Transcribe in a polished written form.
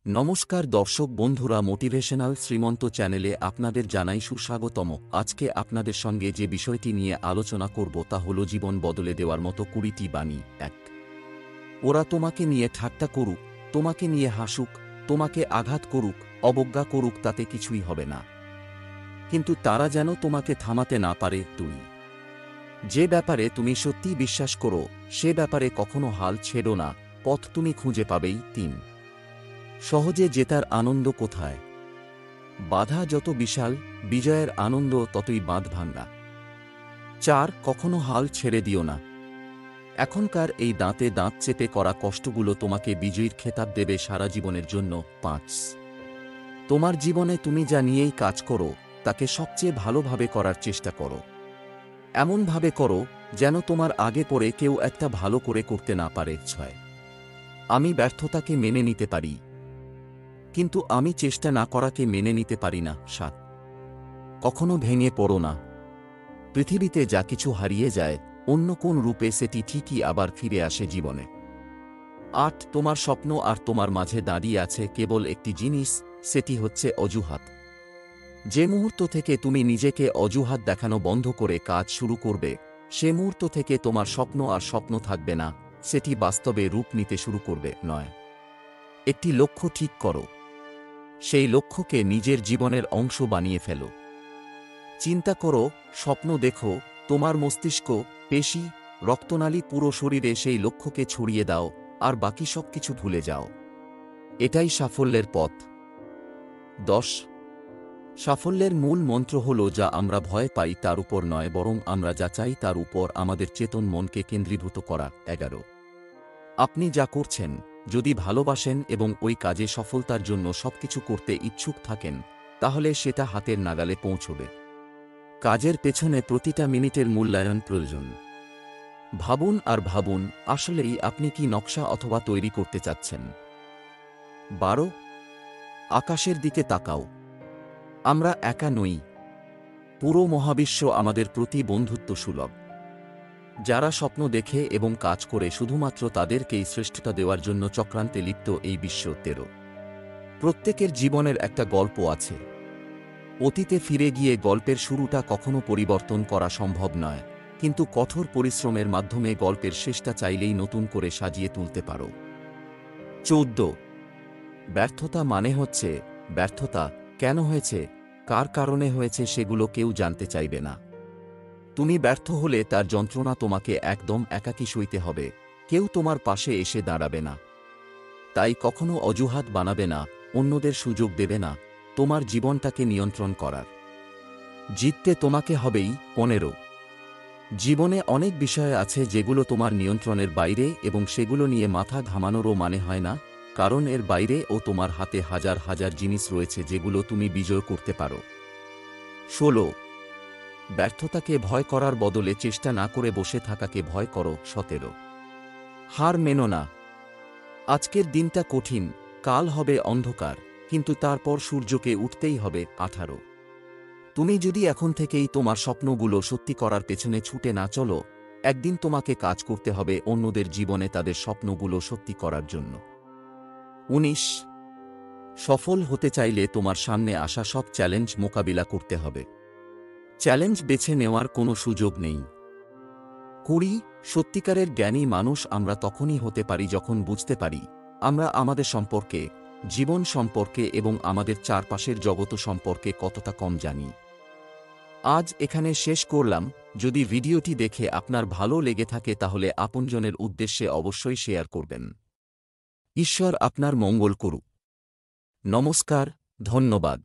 নমস্কার দর্শক বন্ধুরা, মোটিভেশনাল শ্রীমন্ত চ্যানেলে আপনাদের জানাই সুস্বাগতম। আজকে আপনাদের সঙ্গে যে বিষয়টি নিয়ে আলোচনা করব তা হলো জীবন বদলে দেওয়ার মতো 20টি বাণী। 1। ওরা তোমাকে নিয়ে ঠাট্টা করুক, তোমাকে নিয়ে হাসুক, তোমাকে আঘাত করুক, অবজ্ঞা করুক, তাতে কিছুই হবে না, কিন্তু তারা যেন তোমাকে থামাতে না পারে। 2। যে ব্যাপারে তুমি সত্যিই বিশ্বাস করো সে ব্যাপারে কখনো হাল ছেড়ো না, পথ তুমি খুঁজে পাবেই। 3। সহজে জেতার আনন্দ কোথায়? বাধা যত বিশাল, বিজয়ের আনন্দ ততই বাঁধভাঙ্গা। 4। কখনো হাল ছেড়ে দিও না। এখনকার এই দাঁতে দাঁত চেপে করা কষ্টগুলো তোমাকে বিজয়ীর খেতাব দেবে সারা জীবনের জন্য। 5। তোমার জীবনে তুমি যা নিয়েই কাজ করো তাকে সবচেয়ে ভালোভাবে করার চেষ্টা করো, এমনভাবে করো যেন তোমার আগে পরে কেউ একটা ভালো করে করতে না পারে। 6। আমি ব্যর্থতাকে মেনে নিতে পারি, কিন্তু আমি চেষ্টা না করাকে মেনে নিতে পারি না। 7। কখনো ভেঙে পড়ো না। পৃথিবীতে যা কিছু হারিয়ে যায় অন্য কোন রূপে সেটি ঠিকই আবার ফিরে আসে জীবনে। 8। তোমার স্বপ্ন আর তোমার মাঝে দাঁড়িয়ে আছে কেবল একটি জিনিস, সেটি হচ্ছে অজুহাত। যে মুহূর্ত থেকে তুমি নিজেকে অজুহাত দেখানো বন্ধ করে কাজ শুরু করবে, সে মুহূর্ত থেকে তোমার স্বপ্ন আর স্বপ্ন থাকবে না, সেটি বাস্তবে রূপ নিতে শুরু করবে। 9। একটি লক্ষ্য ঠিক করো, সেই লক্ষ্যকে নিজের জীবনের অংশ বানিয়ে ফেলো। চিন্তা করো, স্বপ্ন দেখো, তোমার মস্তিষ্ক, পেশি, রক্তনালী পুরো শরীরে সেই লক্ষ্যকে ছড়িয়ে দাও, আর বাকি সব কিছু ভুলে যাও। এটাই সাফল্যের পথ। 10। সাফল্যের মূল মন্ত্র হল যা আমরা ভয় পাই তার উপর নয়, বরং আমরা যা চাই তার উপর আমাদের চেতন মনকে কেন্দ্রীভূত করা। 11। আপনি যা করছেন যদি ভালোবাসেন এবং ওই কাজে সফলতার জন্য সবকিছু করতে ইচ্ছুক থাকেন, তাহলে সেটা হাতের নাগালে পৌঁছবে। কাজের পেছনে প্রতিটা মিনিটের মূল্যায়ন প্রয়োজন। ভাবুন আর ভাবুন, আসলেই আপনি কি নকশা অথবা তৈরি করতে চাচ্ছেন। 12। আকাশের দিকে তাকাও। আমরা একা নই, পুরো মহাবিশ্ব আমাদের প্রতি বন্ধুত্ব সুলভ। যারা স্বপ্ন দেখে এবং কাজ করে শুধুমাত্র তাদেরকেই শ্রেষ্ঠতা দেওয়ার জন্য চক্রান্তে লিপ্ত এই বিশ্ব। 13। প্রত্যেকের জীবনের একটা গল্প আছে। অতীতে ফিরে গিয়ে গল্পের শুরুটা কখনো পরিবর্তন করা সম্ভব নয়, কিন্তু কঠোর পরিশ্রমের মাধ্যমে গল্পের শেষটা চাইলেই নতুন করে সাজিয়ে তুলতে পারো। 14। ব্যর্থতা মানে হচ্ছে ব্যর্থতা কেন হয়েছে, কার কারণে হয়েছে সেগুলো কেউ জানতে চাইবে না। তুমি ব্যর্থ হলে তার যন্ত্রণা তোমাকে একদম একাকী সইতে হবে, কেউ তোমার পাশে এসে দাঁড়াবে না। তাই কখনো অজুহাত বানাবে না, অন্যদের সুযোগ দেবে না তোমার জীবনটাকে নিয়ন্ত্রণ করার। জিততে তোমাকে হবেই। 15। জীবনে অনেক বিষয় আছে যেগুলো তোমার নিয়ন্ত্রণের বাইরে, এবং সেগুলো নিয়ে মাথা ঘামানোরও মানে হয় না, কারণ এর বাইরে ও তোমার হাতে হাজার হাজার জিনিস রয়েছে যেগুলো তুমি বিজয় করতে পারো। 16। ব্যর্থতাকে ভয় করার বদলে চেষ্টা না করে বসে থাকাকে ভয় করো। 17। হার মেনো না। আজকের দিনটা কঠিন, কাল হবে অন্ধকার, কিন্তু তারপর সূর্যকে উঠতেই হবে। 18। তুমি যদি এখন থেকেই তোমার স্বপ্নগুলো সত্যি করার পেছনে ছুটে না চলো, একদিন তোমাকে কাজ করতে হবে অন্যদের জীবনে তাদের স্বপ্নগুলো সত্যি করার জন্য। 19। সফল হতে চাইলে তোমার সামনে আসা সব চ্যালেঞ্জ মোকাবিলা করতে হবে। চ্যালেঞ্জ বেছে নেওয়ার কোনো সুযোগ নেই। 20। সত্যিকারের জ্ঞানী মানুষ আমরা তখনই হতে পারি যখন বুঝতে পারি আমরা আমাদের সম্পর্কে, জীবন সম্পর্কে এবং আমাদের চারপাশের জগৎ সম্পর্কে কতটা কম জানি। আজ এখানে শেষ করলাম। যদি ভিডিওটি দেখে আপনার ভালো লেগে থাকে তাহলে আপনজনের উদ্দেশ্যে অবশ্যই শেয়ার করবেন। ঈশ্বর আপনার মঙ্গল করুক। নমস্কার, ধন্যবাদ।